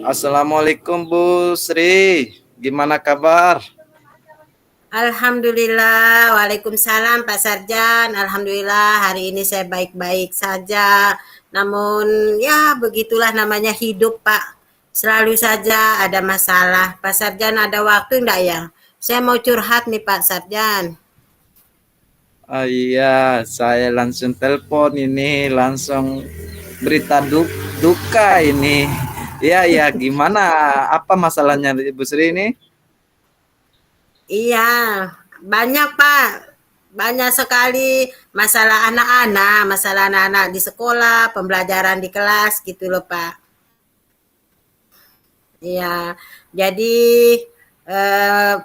Assalamualaikum Bu Sri, gimana kabar? Alhamdulillah, waalaikumsalam Pak Sarjan. Alhamdulillah hari ini saya baik-baik saja. Namun ya begitulah namanya hidup Pak. Selalu saja ada masalah. Pak Sarjan ada waktu enggak ya? Saya mau curhat nih Pak Sarjan. Iya, saya langsung telepon ini, langsung berita duka ini. Iya, ya, gimana? Apa masalahnya Bu Sri ini? Iya, banyak Pak. Banyak sekali masalah anak-anak di sekolah, pembelajaran di kelas gitu loh Pak. Iya, jadi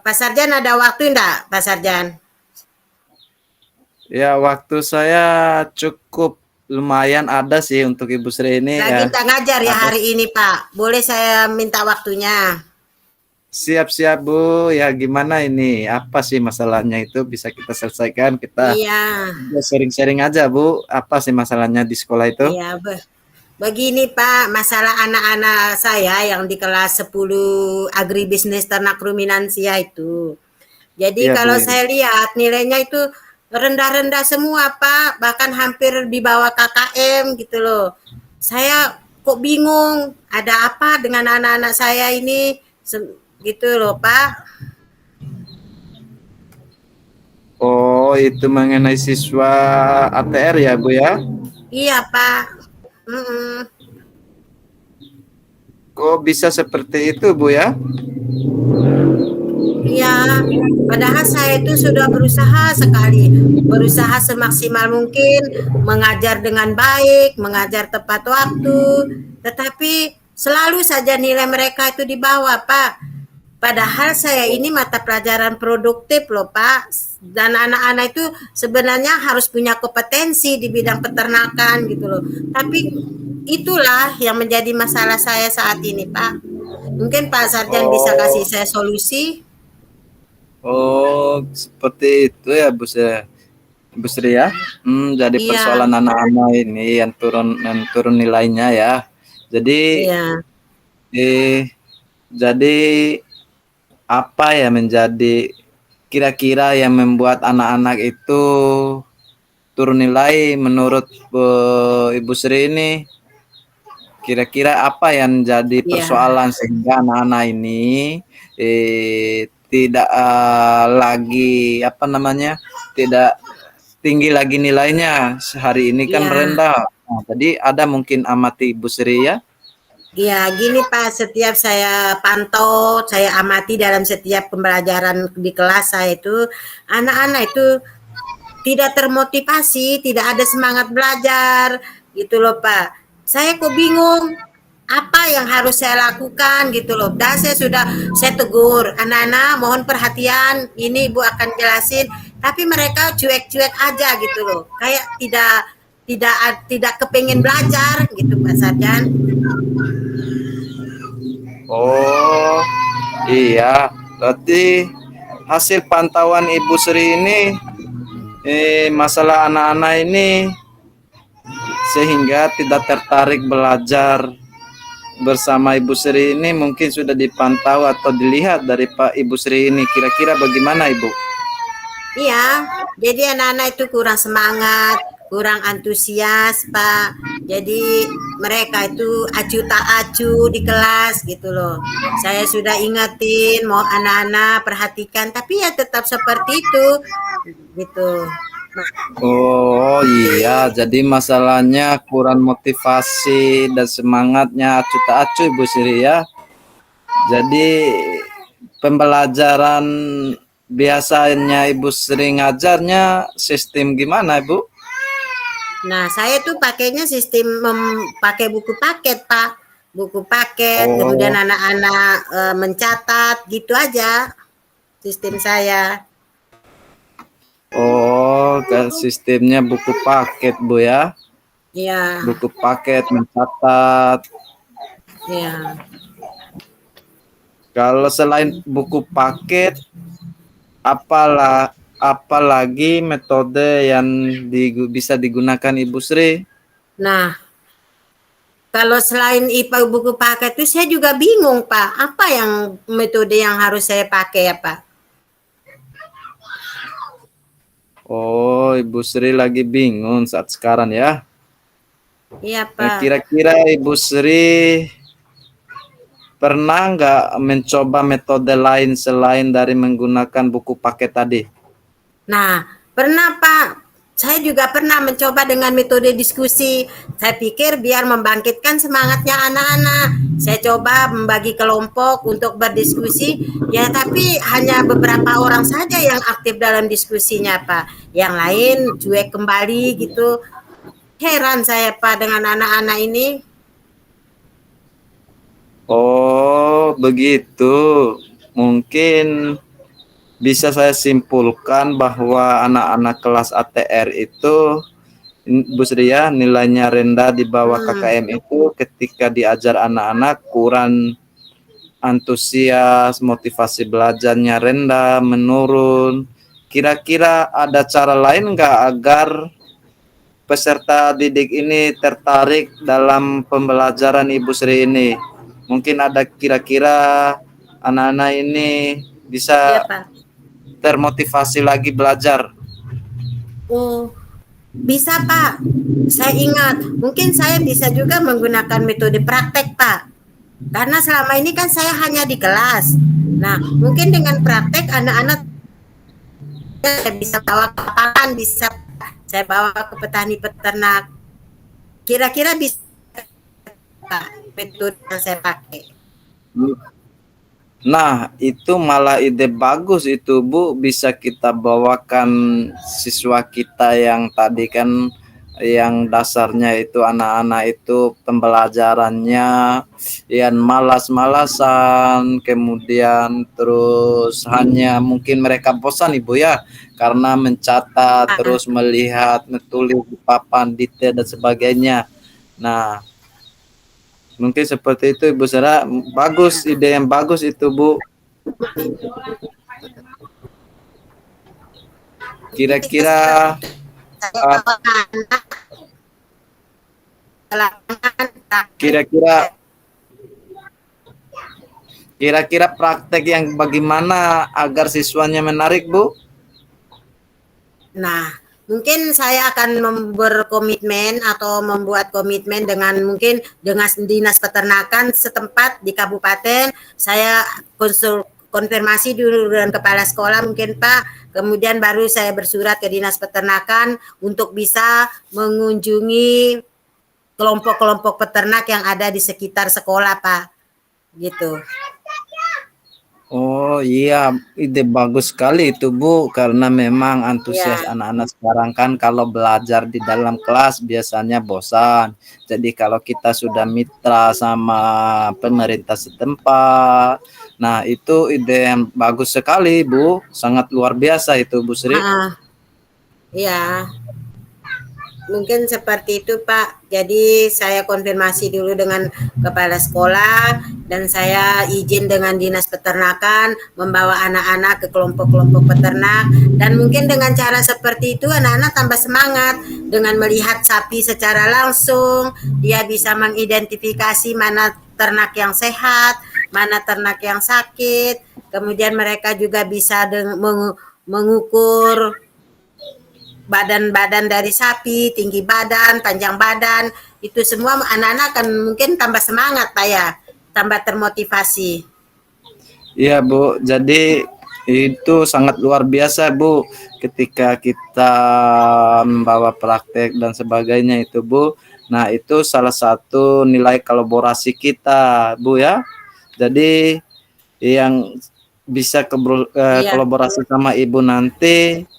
Pak Sarjan ada waktu enggak, Pak Sarjan? Ya, waktu saya cukup lumayan ada sih untuk Ibu Sri ini Lagi ya. enggak ngajar ya Ada. hari ini, Pak. Boleh saya minta waktunya? Siap-siap Bu, ya gimana ini? Apa sih masalahnya itu bisa kita selesaikan? Kita Iya, sharing-sharing aja Bu, apa sih masalahnya di sekolah itu? iya. Begini, Pak, masalah anak-anak saya yang di kelas 10 agribisnis ternak ruminansia itu. Jadi Iya Bu. kalau saya lihat nilainya itu rendah-rendah semua, Pak, bahkan hampir di bawah KKM gitu loh. Saya kok bingung, ada apa dengan anak-anak saya ini? Gitu loh, Pak. Oh, itu mengenai siswa ATR ya, Bu ya? Iya, Pak. Mm-mm. Kok bisa seperti itu, Bu ya? Iya, padahal saya itu sudah berusaha sekali, berusaha semaksimal mungkin, mengajar dengan baik, mengajar tepat waktu, tetapi selalu saja nilai mereka itu di bawah, Pak. Padahal saya ini mata pelajaran produktif loh Pak. Dan anak-anak itu sebenarnya harus punya kompetensi di bidang peternakan gitu loh. Tapi itulah yang menjadi masalah saya saat ini Pak. Mungkin Pak Sarjan bisa kasih Oh, saya solusi. oh, seperti itu ya, Bu Sri ya. Jadi Iya, persoalan anak-anak ini yang turun nilainya ya. Jadi iya, eh jadi apa ya menjadi kira-kira yang membuat anak-anak itu turun nilai menurut Ibu Sri ini? Kira-kira apa yang jadi iya. persoalan sehingga anak-anak ini tidak lagi apa namanya tidak tinggi lagi nilainya sehari ini kan Iya, rendah. Nah, tadi ada mungkin amati Ibu Sri ya. iya, gini Pak, setiap saya pantau, saya amati dalam setiap pembelajaran di kelas saya itu, anak-anak itu tidak termotivasi, tidak ada semangat belajar, gitu loh Pak. Saya kok bingung, apa yang harus saya lakukan gitu loh. Dan saya tegur, anak-anak mohon perhatian, ini Ibu akan jelasin, tapi mereka cuek-cuek aja gitu loh. Kayak tidak tidak kepengen belajar gitu Pak Sarjan. Oh, iya. Berarti hasil pantauan Ibu Sri ini masalah anak-anak ini sehingga tidak tertarik belajar bersama Ibu Sri ini mungkin sudah dipantau atau dilihat dari Pak Ibu Sri ini kira-kira bagaimana Ibu? Iya, jadi anak-anak itu kurang semangat, kurang antusias, Pak. Jadi mereka itu acu tak acu di kelas gitu loh. Saya sudah ingatin mau anak-anak perhatikan, tapi ya tetap seperti itu gitu. Nah, Oh iya, jadi masalahnya kurang motivasi dan semangatnya acu tak acu Ibu Sri ya. Jadi pembelajaran biasanya Ibu Sri ngajarnya sistem gimana Ibu? nah, saya tuh pakainya sistem pakai buku paket, Pak. Buku paket, kemudian Oh, anak-anak mencatat gitu aja sistem saya. oh, sistemnya buku paket Bu ya. Iya, Buku paket mencatat. iya. Kalau selain buku paket, apalagi metode yang bisa digunakan Ibu Sri? Nah, Kalau selain IPA buku paket itu saya juga bingung Pak, apa yang metode yang harus saya pakai ya Pak? Oh, Ibu Sri lagi bingung saat sekarang ya. Iya Nah, Pak. kira-kira Ibu Sri pernah nggak mencoba metode lain selain dari menggunakan buku paket tadi? Nah, pernah Pak. Saya juga pernah mencoba dengan metode diskusi. Saya pikir biar membangkitkan semangatnya anak-anak. Saya coba membagi kelompok untuk berdiskusi. Ya, tapi hanya beberapa orang saja yang aktif dalam diskusinya, Pak. Yang lain cuek kembali gitu. Heran saya, Pak, dengan anak-anak ini. Oh, begitu. Mungkin bisa saya simpulkan bahwa anak-anak kelas ATR itu, Bu Sri ya, nilainya rendah di bawah KKM itu ketika diajar anak-anak kurang antusias, motivasi belajarnya rendah, menurun. Kira-kira ada cara lain nggak agar peserta didik ini tertarik dalam pembelajaran Ibu Sri ini? Mungkin ada kira-kira anak-anak ini Iya, bisa Pak. termotivasi lagi belajar. Oh, bisa, Pak. Saya ingat, mungkin saya bisa juga menggunakan metode praktek, Pak. Karena selama ini kan saya hanya di kelas. Nah, mungkin dengan praktek anak-anak saya bisa bawa ke lapangan, bisa saya bawa ke petani peternak. Kira-kira bisa Pak, metode yang saya pakai. Nah, itu malah ide bagus itu, Bu. Bisa kita bawakan siswa kita yang tadi kan yang dasarnya itu anak-anak itu pembelajarannya yang malas-malasan, kemudian terus hanya mungkin mereka bosan Ibu ya karena mencatat, terus melihat, menulis di papan detail dan sebagainya. Nah, mungkin seperti itu Ibu Sarah. Bagus, ide yang bagus itu Bu. Kira-kira kira-kira kira-kira praktek yang bagaimana agar siswanya menarik Bu? Nah, mungkin saya akan berkomitmen atau membuat komitmen dengan mungkin dengan dinas peternakan setempat di kabupaten. Saya konfirmasi dulu dengan kepala sekolah mungkin Pak, kemudian baru saya bersurat ke dinas peternakan untuk bisa mengunjungi kelompok-kelompok peternak yang ada di sekitar sekolah Pak, gitu. Oh iya, ide bagus sekali itu Bu, karena memang antusias Ya. anak-anak sekarang kan kalau belajar di dalam kelas biasanya bosan. Jadi kalau kita sudah mitra sama pemerintah setempat, nah itu ide yang bagus sekali Bu, sangat luar biasa itu Bu Sri. Ya. Mungkin seperti itu Pak. Jadi saya konfirmasi dulu dengan kepala sekolah dan saya izin dengan dinas peternakan membawa anak-anak ke kelompok-kelompok peternak dan mungkin dengan cara seperti itu anak-anak tambah semangat dengan melihat sapi secara langsung, dia bisa mengidentifikasi mana ternak yang sehat, mana ternak yang sakit. Kemudian mereka juga bisa mengukur badan-badan dari sapi, tinggi badan, panjang badan, itu semua anak-anak akan mungkin tambah semangat Pak ya, tambah termotivasi. Iya Bu, jadi itu sangat luar biasa Bu, ketika kita membawa praktek dan sebagainya itu Bu. Nah itu salah satu nilai kolaborasi kita Bu ya. Jadi yang bisa kolaborasi sama Ibu nanti,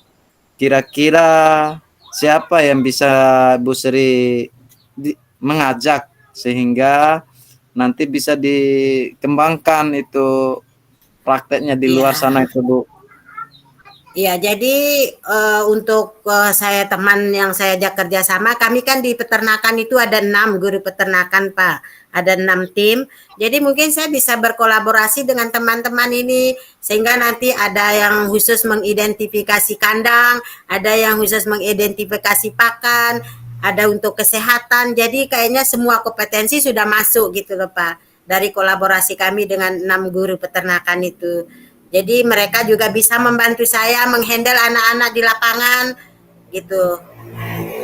kira-kira siapa yang bisa Bu Sri mengajak sehingga nanti bisa dikembangkan itu prakteknya di luar sana itu Bu. Iya, jadi untuk saya teman yang saya ajak kerjasama, kami kan di peternakan itu ada 6 guru peternakan Pak, ada 6 tim. Jadi mungkin saya bisa berkolaborasi dengan teman-teman ini, sehingga nanti ada yang khusus mengidentifikasi kandang, ada yang khusus mengidentifikasi pakan, ada untuk kesehatan. Jadi kayaknya semua kompetensi sudah masuk gitu loh Pak. Dari kolaborasi kami dengan 6 guru peternakan itu. Jadi mereka juga bisa membantu saya menghandle anak-anak di lapangan gitu.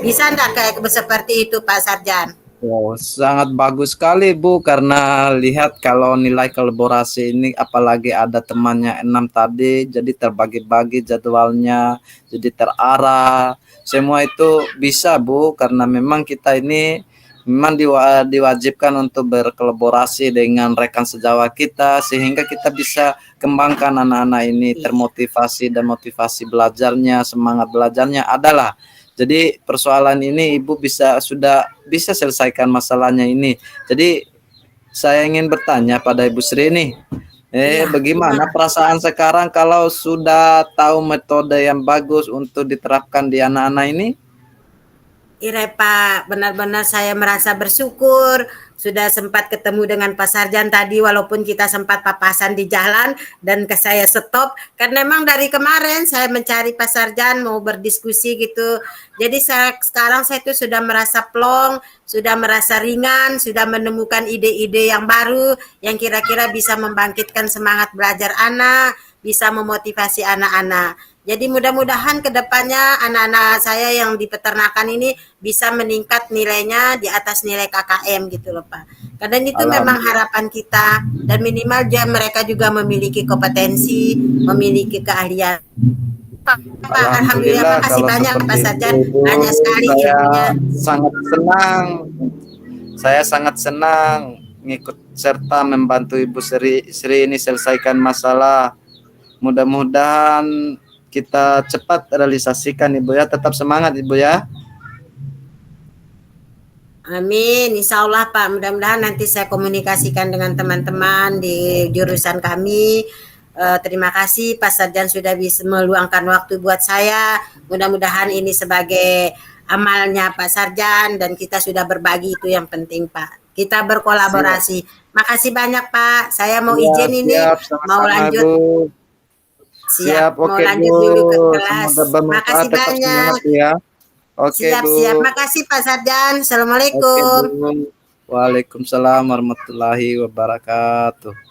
Bisa enggak kayak seperti itu Pak Sarjan? Wow, sangat bagus sekali Bu, karena lihat kalau nilai kolaborasi ini apalagi ada temannya 6 tadi, jadi terbagi-bagi jadwalnya, jadi terarah. Semua itu bisa Bu, karena memang kita ini memang diwajibkan untuk berkolaborasi dengan rekan sejawat kita sehingga kita bisa kembangkan anak-anak ini termotivasi dan motivasi belajarnya, semangat belajarnya adalah. Jadi persoalan ini Ibu sudah bisa selesaikan masalahnya ini. Jadi saya ingin bertanya pada Ibu Sri nih, Iya, bagaimana gimana? perasaan sekarang kalau sudah tahu metode yang bagus untuk diterapkan di anak-anak ini? Iya Pak, benar-benar saya merasa bersyukur sudah sempat ketemu dengan Pak Sarjan tadi walaupun kita sempat papasan di jalan dan ke saya stop karena memang dari kemarin saya mencari Pak Sarjan mau berdiskusi gitu. Jadi sekarang saya itu sudah merasa plong, sudah merasa ringan, sudah menemukan ide-ide yang baru yang kira-kira bisa membangkitkan semangat belajar anak, bisa memotivasi anak-anak. Jadi mudah-mudahan ke depannya anak-anak saya yang di peternakan ini bisa meningkat nilainya di atas nilai KKM gitu loh Pak. Karena itu memang Alhamdulillah, harapan kita dan minimal mereka juga memiliki kompetensi, memiliki keahlian. Pak, Alhamdulillah Alhamdulillah makasih kalau banyak Pak seperti itu Sarjan, Ibu, banyak sekali saya ilmunya. sangat senang. Saya sangat senang ngikut serta membantu Ibu Sri ini selesaikan masalah. Mudah-mudahan kita cepat realisasikan Ibu ya. Tetap semangat Ibu ya. Amin, insya Allah Pak. Mudah-mudahan nanti saya komunikasikan dengan teman-teman di jurusan kami. Terima kasih Pak Sarjan sudah bisa meluangkan waktu buat saya. Mudah-mudahan ini sebagai amalnya Pak Sarjan dan kita sudah berbagi itu yang penting Pak. Kita Siap. berkolaborasi. Makasih banyak Pak. Saya mau Siap, izin ini siap, mau sama-sama lanjut Bu. siap, Siap, mau oke Bu. lanjut dulu ke kelas. Semoga bermanfaat, Makasih tetap banyak. semangat ya. Oke Bu. Siap-siap. Makasih Pak Sarjan. Oke Bu. Assalamualaikum. Waalaikumsalam warahmatullahi wabarakatuh.